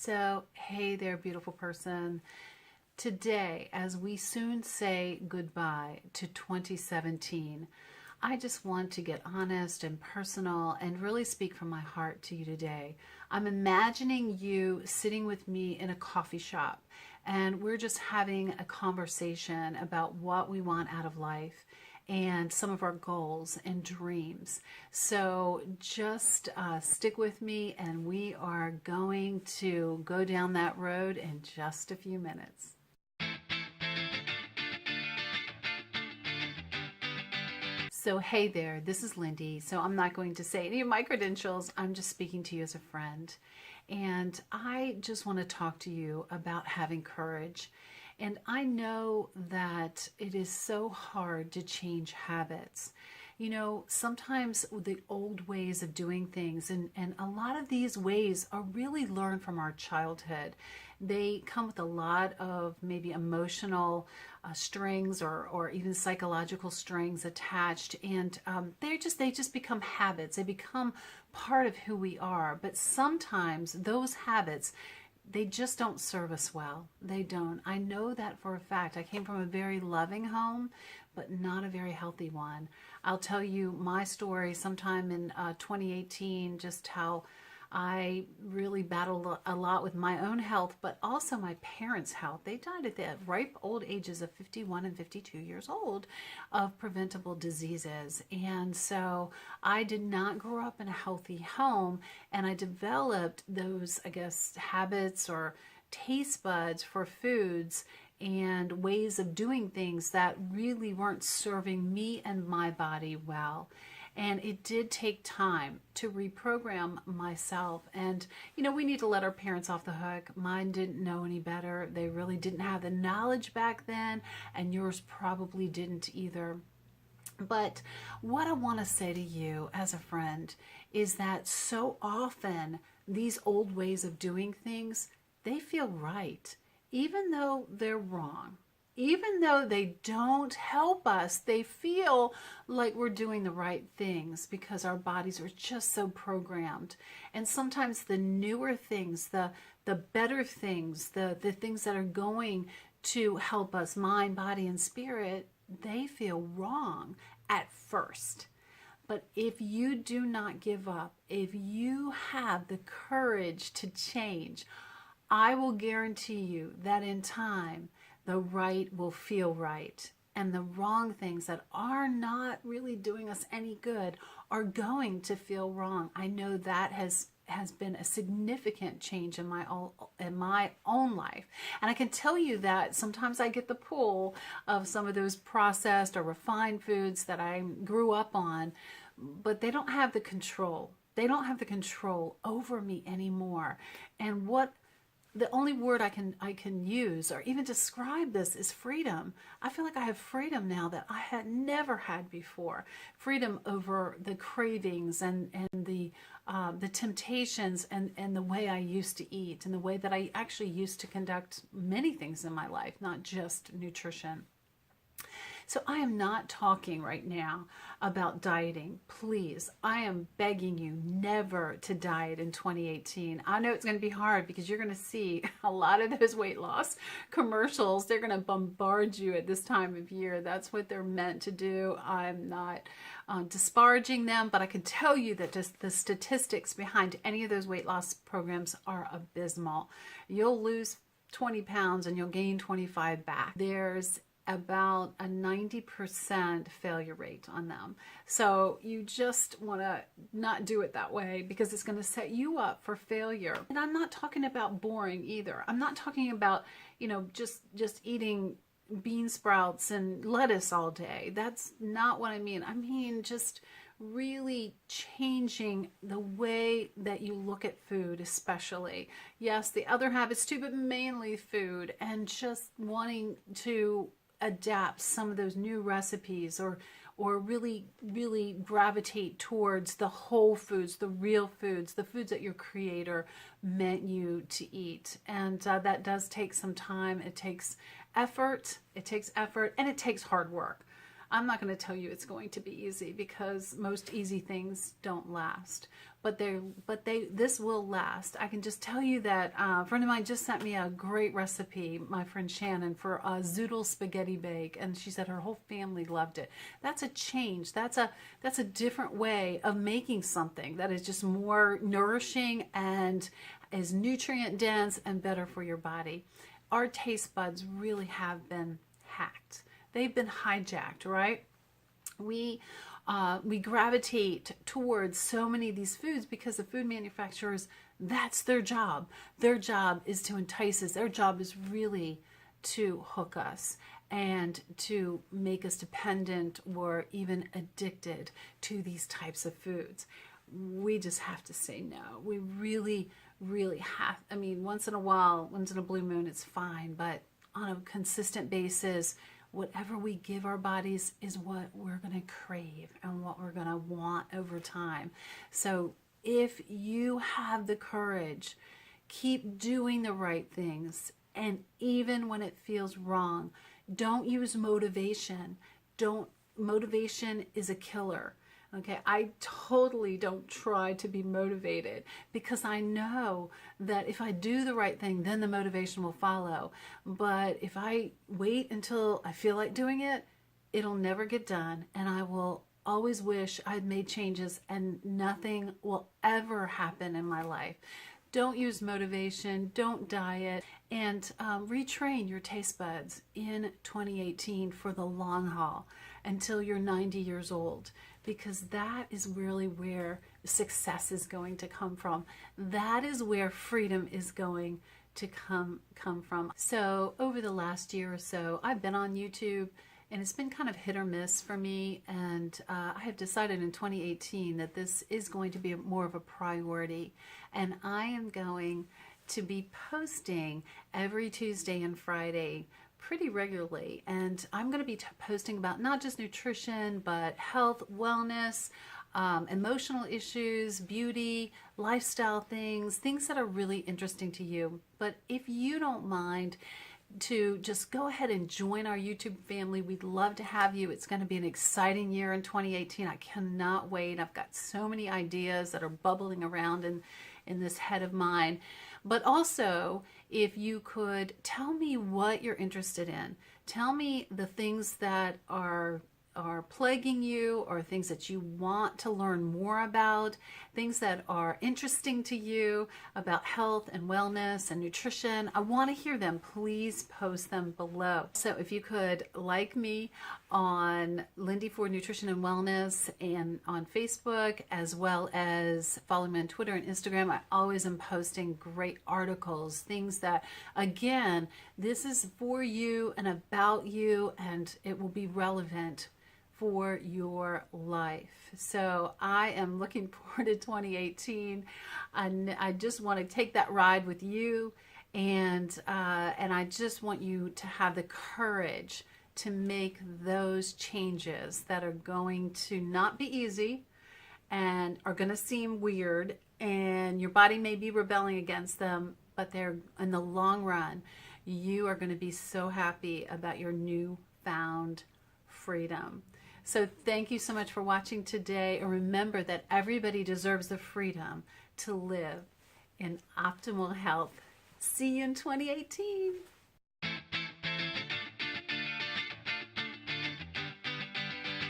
So, hey there, beautiful person. Today, as we soon say goodbye to 2017, I just want to get honest and personal and really speak from my heart to you today. I'm imagining you sitting with me in a coffee shop and we're just having a conversation about what we want out of life and some of our goals and dreams. So just stick with me and we are going to go down that road in just a few minutes. So hey there, this is Lindy. So I'm not going to say any of my credentials. I'm just speaking to you as a friend. And I just want to talk to you about having courage. And I know that it is so hard to change habits. You know, sometimes the old ways of doing things, and a lot of these ways are really learned from our childhood. They come with a lot of maybe emotional strings or even psychological strings attached, and they just become habits. They become part of who we are. But sometimes those habits, they just don't serve us well. They don't. I know that for a fact. I came from a very loving home, but not a very healthy one. I'll tell you my story sometime in 2018, just how I really battled a lot with my own health, but also my parents' health. They died at the ripe old ages of 51 and 52 years old of preventable diseases. And so I did not grow up in a healthy home, and I developed those, I guess, habits or taste buds for foods and ways of doing things that really weren't serving me and my body well. And it did take time to reprogram myself. And, you know, we need to let our parents off the hook. Mine didn't know any better. They really didn't have the knowledge back then, and yours probably didn't either. But what I want to say to you as a friend is that so often these old ways of doing things, they feel right, even though they're wrong. Even though they don't help us, they feel like we're doing the right things because our bodies are just so programmed. And sometimes the newer things, the better things, the things that are going to help us, mind, body, and spirit, they feel wrong at first. But if you do not give up, if you have the courage to change, I will guarantee you that in time, the right will feel right, and the wrong things that are not really doing us any good are going to feel wrong. I know that has been a significant change in my own life, and I can tell you that sometimes I get the pull of some of those processed or refined foods that I grew up on, but they don't have the control. They don't have the control over me anymore. And the only word I can use or even describe this is freedom. I feel like I have freedom now that I had never had before. Freedom over the cravings and the temptations and the way I used to eat and the way that I actually used to conduct many things in my life, not just nutrition. So I am not talking right now about dieting. Please, I am begging you never to diet in 2018. I know it's going to be hard because you're going to see a lot of those weight loss commercials. They're going to bombard you at this time of year. That's what they're meant to do. I'm not disparaging them, but I can tell you that just the statistics behind any of those weight loss programs are abysmal. You'll lose 20 pounds and you'll gain 25 back. There's about a 90% failure rate on them. So you just want to not do it that way because it's going to set you up for failure. And I'm not talking about boring either. I'm not talking about, you know, just eating bean sprouts and lettuce all day. That's not what I mean. I mean just really changing the way that you look at food, especially. Yes, the other habits too, but mainly food, and just wanting to adapt some of those new recipes or really gravitate towards the whole foods, the real foods, the foods that your creator meant you to eat. And that does take some time. It takes effort, and it takes hard work. I'm not going to tell you it's going to be easy, because most easy things don't last. But this will last. I can just tell you that a friend of mine just sent me a great recipe, my friend Shannon, for a zoodle spaghetti bake, and she said her whole family loved it. That's a change. That's a different way of making something that is just more nourishing and is nutrient dense and better for your body. Our taste buds really have been hacked. They've been hijacked, right? We gravitate towards so many of these foods because the food manufacturers, that's their job. Their job is to entice us. Their job is really to hook us and to make us dependent or even addicted to these types of foods. We just have to say no. We really, really have. I mean, once in a while, once in a blue moon, it's fine. But on a consistent basis, whatever we give our bodies is what we're going to crave and what we're going to want over time. So if you have the courage, keep doing the right things. And even when it feels wrong, don't use motivation. Motivation is a killer. Okay, I totally don't try to be motivated, because I know that if I do the right thing, then the motivation will follow. But if I wait until I feel like doing it, it'll never get done. And I will always wish I'd made changes and nothing will ever happen in my life. Don't use motivation, don't diet, and retrain your taste buds in 2018 for the long haul until you're 90 years old, because that is really where success is going to come from. That is where freedom is going to come from. So over the last year or so, I've been on YouTube, and it's been kind of hit or miss for me. And I have decided in 2018 that this is going to be more of a priority. And I am going to be posting every Tuesday and Friday pretty regularly. And I'm going to be posting about not just nutrition, but health, wellness, emotional issues, beauty, lifestyle things that are really interesting to you. But if you don't mind to just go ahead and join our YouTube family, we'd love to have you. It's going to be an exciting year in 2018. I cannot wait. I've got so many ideas that are bubbling around in this head of mine. But also, if you could tell me what you're interested in. Tell me the things that are plaguing you, or things that you want to learn more about, things that are interesting to you about health and wellness and nutrition. I want to hear them. Please post them below. So if you could like me on Lindy for Nutrition and Wellness and on Facebook, as well as follow me on Twitter and Instagram. I always am posting great articles, things that, again, this is for you and about you, and it will be relevant for your life. So I am looking forward to 2018, and I just want to take that ride with you, and I just want you to have the courage to make those changes that are going to not be easy and are going to seem weird, and your body may be rebelling against them, but they're, in the long run, you are going to be so happy about your newfound freedom. So thank you so much for watching today. And remember that everybody deserves the freedom to live in optimal health. See you in 2018.